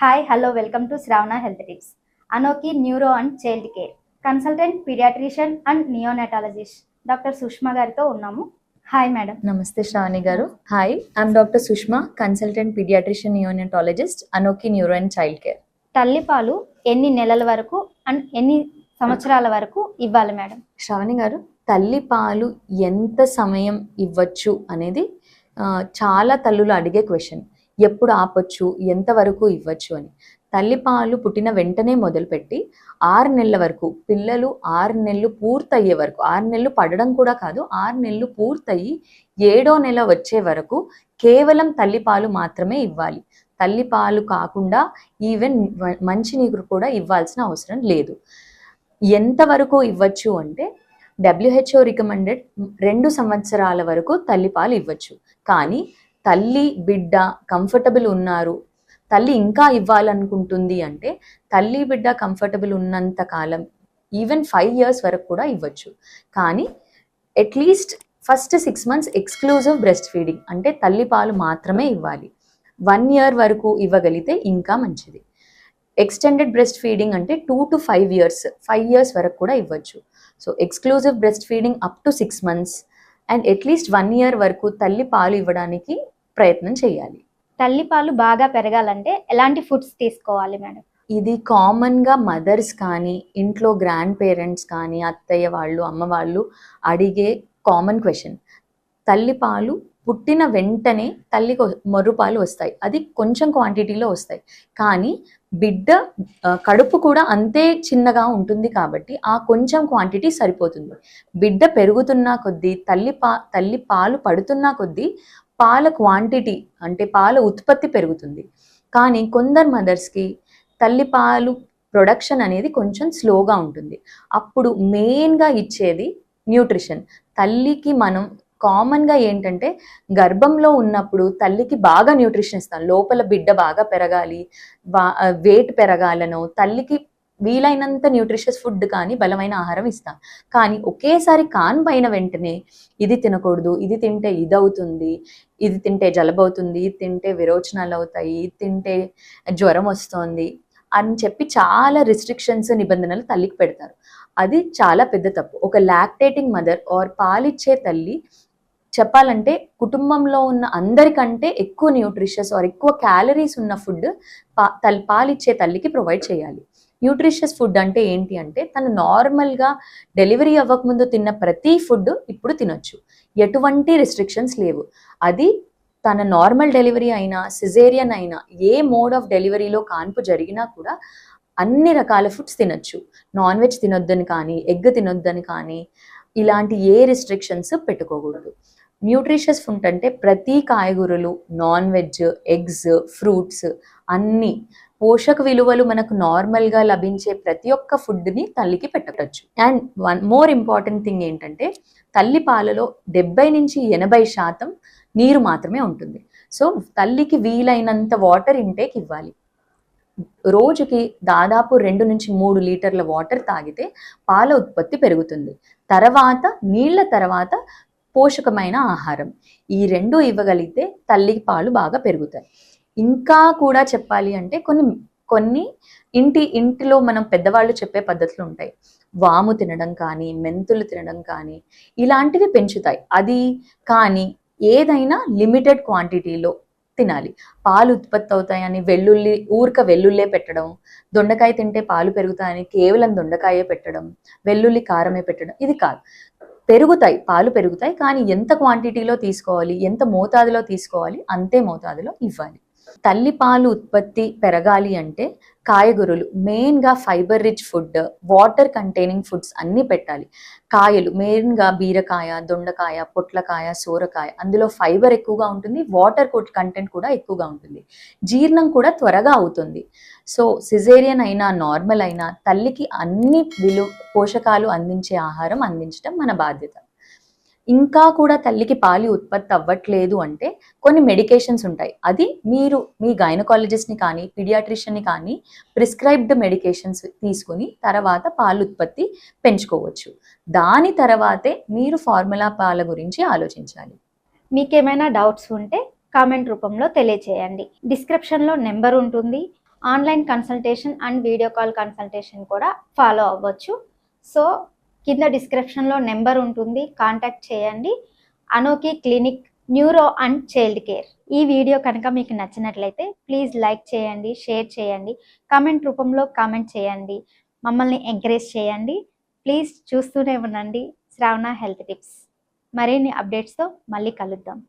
Hi, hello, welcome to Shravana Health Tips. Anoki Neuro and Child Care. Consultant Pediatrician and Neonatologist Dr. Sushma గారితో ఉన్నాము. Hi madam. నమస్తే శ్రావణి గారు. Hi, I'm doctor Sushma, consultant paediatrician neonatologist, Anoki neuro and child care. తల్లిపాలు ఎన్ని నెలల వరకు and ఎన్ని సంవత్సరాల వరకు ఇవ్వాలి మేడం? శ్రావణి గారు, తల్లిపాలు ఎంత సమయం ఇవ్వచ్చు అనేది చాలా తల్లులు అడిగే క్వశ్చన్. ఎప్పుడు ఆపొచ్చు, ఎంతవరకు ఇవ్వచ్చు అని. తల్లిపాలు పుట్టిన వెంటనే మొదలుపెట్టి 6 నెలల వరకు, పిల్లలు 6 నెలలు పూర్తయ్యే వరకు, 6 నెలలు పడడం కూడా కాదు, 6 నెలలు పూర్తయి 7వ నెల వచ్చే వరకు కేవలం తల్లిపాలు మాత్రమే ఇవ్వాలి. తల్లిపాలు కాకుండా ఈవెన్ మంచినీరు కూడా ఇవ్వాల్సిన అవసరం లేదు. ఎంతవరకు ఇవ్వచ్చు అంటే WHO రికమెండెడ్ 2 సంవత్సరాల వరకు తల్లిపాలు ఇవ్వచ్చు. కానీ తల్లి బిడ్డ కంఫర్టబుల్ ఉన్నారు, తల్లి ఇంకా ఇవ్వాలనుకుంటుంది అంటే తల్లి బిడ్డ కంఫర్టబుల్ ఉన్నంత కాలం, ఈవెన్ 5 years వరకు కూడా ఇవ్వచ్చు. కానీ at least first 6 months exclusive breast feeding అంటే తల్లిపాలు మాత్రమే ఇవ్వాలి. 1 year వరకు ఇవ్వగలిగితే ఇంకా మంచిది. ఎక్స్టెండెడ్ బ్రెస్ట్ ఫీడింగ్ అంటే 2 to 5 years, 5 years వరకు కూడా ఇవ్వచ్చు. So exclusive breast feeding up to 6 months and at least 1 year వరకు తల్లి పాలు ఇవ్వడానికి ప్రయత్నం చేయాలి. తల్లిపాలు బాగా పెరగాలంటే ఎలాంటి ఫుడ్స్ తీసుకోవాలి మేడం? ఇది కామన్గా మదర్స్ కానీ, ఇంట్లో గ్రాండ్ పేరెంట్స్ కానీ, అత్తయ్య వాళ్ళు, అమ్మ వాళ్ళు అడిగే కామన్ క్వశ్చన్. తల్లిపాలు పుట్టిన వెంటనే తల్లికి మొర్రుపాలు వస్తాయి, అది కొంచెం క్వాంటిటీలో వస్తాయి. కానీ బిడ్డ కడుపు కూడా అంతే చిన్నగా ఉంటుంది కాబట్టి ఆ కొంచెం క్వాంటిటీ సరిపోతుంది. బిడ్డ పెరుగుతున్న కొద్దీ, తల్లి పాలు పడుతున్న కొద్దీ పాల క్వాంటిటీ అంటే పాల ఉత్పత్తి పెరుగుతుంది. కానీ కొందరు మదర్స్కి తల్లిపాలు ప్రొడక్షన్ అనేది కొంచెం స్లోగా ఉంటుంది. అప్పుడు మెయిన్గా ఇచ్చేది న్యూట్రిషన్. తల్లికి మనం కామన్గా ఏంటంటే గర్భంలో ఉన్నప్పుడు తల్లికి బాగా న్యూట్రిషన్ ఇస్తాం. లోపల బిడ్డ బాగా పెరగాలి, వెయిట్ పెరగాలనో తల్లికి వీలైనంత న్యూట్రిషియస్ ఫుడ్ కానీ బలమైన ఆహారం ఇస్తాం. కానీ ఒకేసారి కాన్పైన వెంటనే ఇది తినకూడదు, ఇది తింటే ఇది అవుతుంది, ఇది తింటే జలుబు అవుతుంది, ఇది తింటే విరోచనాలు అవుతాయి, ఇది తింటే జ్వరం వస్తుంది అని చెప్పి చాలా రిస్ట్రిక్షన్స్, నిబంధనలు తల్లికి పెడతారు. అది చాలా పెద్ద తప్పు. ఒక లాక్టేటింగ్ మదర్ ఆర్ పాలిచ్చే తల్లి చెప్పాలంటే కుటుంబంలో ఉన్న అందరికంటే ఎక్కువ న్యూట్రిషియస్ ఆర్ ఎక్కువ క్యాలరీస్ ఉన్న ఫుడ్ పాలిచ్చే తల్లికి ప్రొవైడ్ చేయాలి. న్యూట్రిషియస్ ఫుడ్ అంటే ఏంటి అంటే తను నార్మల్గా డెలివరీ అవ్వకముందు తిన్న ప్రతి ఫుడ్ ఇప్పుడు తినొచ్చు, ఎటువంటి రిస్ట్రిక్షన్స్ లేవు. అది తన నార్మల్ డెలివరీ అయినా, సిజేరియన్ అయినా, ఏ మోడ్ ఆఫ్ డెలివరీలో కాన్పు జరిగినా కూడా అన్ని రకాల ఫుడ్స్ తినొచ్చు. నాన్ వెజ్ తినొద్దని కానీ, ఎగ్ తినొద్దని కానీ, ఇలాంటి ఏ రిస్ట్రిక్షన్స్ పెట్టుకోకూడదు. న్యూట్రిషియస్ ఫుడ్ అంటే ప్రతి కాయగూరలు, నాన్ వెజ్, ఎగ్స్, ఫ్రూట్స్, అన్ని పోషక విలువలు మనకు నార్మల్గా లభించే ప్రతి ఒక్క ఫుడ్ని తల్లికి పెట్టవచ్చు. And one more important thing ఏంటంటే తల్లి పాలలో 70 నుంచి 80% నీరు మాత్రమే ఉంటుంది. సో తల్లికి వీలైనంత వాటర్ ఇంటేక్ ఇవ్వాలి. రోజుకి దాదాపు 2 నుంచి 3 లీటర్ల వాటర్ తాగితే పాల ఉత్పత్తి పెరుగుతుంది. తర్వాత నీళ్ల తర్వాత పోషకమైన ఆహారం, ఈ 2 ఇవ్వగలిగితే తల్లికి పాలు బాగా పెరుగుతాయి. ఇంకా కూడా చెప్పాలి అంటే కొన్ని ఇంటిలో మనం పెద్దవాళ్ళు చెప్పే పద్ధతులు ఉంటాయి. వాము తినడం కానీ, మెంతులు తినడం కానీ, ఇలాంటివి పెంచుతాయి. అది కానీ ఏదైనా లిమిటెడ్ క్వాంటిటీలో తినాలి. పాలు ఉత్పత్తి అవుతాయని వెల్లుల్లే పెట్టడం, దొండకాయ తింటే పాలు పెరుగుతాయని కేవలం దొండకాయే పెట్టడం, వెల్లుల్లి కారమే పెట్టడం, ఇది కాదు. పెరుగుతాయి, పాలు పెరుగుతాయి, కానీ ఎంత క్వాంటిటీలో తీసుకోవాలి, ఎంత మోతాదులో తీసుకోవాలి, అంతే మోతాదులో ఇవ్వాలి. తల్లి పాలు ఉత్పత్తి పెరగాలి అంటే కాయగూరలు, మెయిన్గా fibre rich food, water containing foods అన్నీ పెట్టాలి. కాయలు మెయిన్గా బీరకాయ, దొండకాయ, పొట్లకాయ, సోరకాయ, అందులో ఫైబర్ ఎక్కువగా ఉంటుంది, వాటర్ కంటెంట్ కూడా ఎక్కువగా ఉంటుంది, జీర్ణం కూడా త్వరగా అవుతుంది. సో సిజేరియన్ అయినా, నార్మల్ అయినా తల్లికి అన్ని పోషకాలు అందించే ఆహారం అందించడం మన బాధ్యత. ఇంకా కూడా తల్లికి పాలు ఉత్పత్తి అవ్వట్లేదు అంటే కొన్ని మెడికేషన్స్ ఉంటాయి. అది మీరు మీ గైనకాలజిస్ట్ని కానీ, పీడియాట్రిషియన్ని కానీ ప్రిస్క్రైబ్డ్ మెడికేషన్స్ తీసుకుని తర్వాత పాలు ఉత్పత్తి పెంచుకోవచ్చు. దాని తర్వాతే మీరు ఫార్ములా పాల గురించి ఆలోచించాలి. మీకేమైనా డౌట్స్ ఉంటే కామెంట్ రూపంలో తెలియచేయండి. డిస్క్రిప్షన్లో నెంబర్ ఉంటుంది, online consultation and video call consultation కూడా ఫాలో అవ్వచ్చు. సో కింద డిస్క్రిప్షన్లో నెంబర్ ఉంటుంది, కాంటాక్ట్ చేయండి. Anoki clinic neuro and child care. ఈ వీడియో కనుక మీకు నచ్చినట్లయితే ప్లీజ్ లైక్ చేయండి, షేర్ చేయండి, కామెంట్ రూపంలో కామెంట్ చేయండి, మమ్మల్ని ఎంకరేజ్ చేయండి. ప్లీజ్ చూస్తూనే ఉండండి శ్రావణ హెల్త్ టిప్స్. మరిన్ని అప్డేట్స్తో మళ్ళీ కలుద్దాం.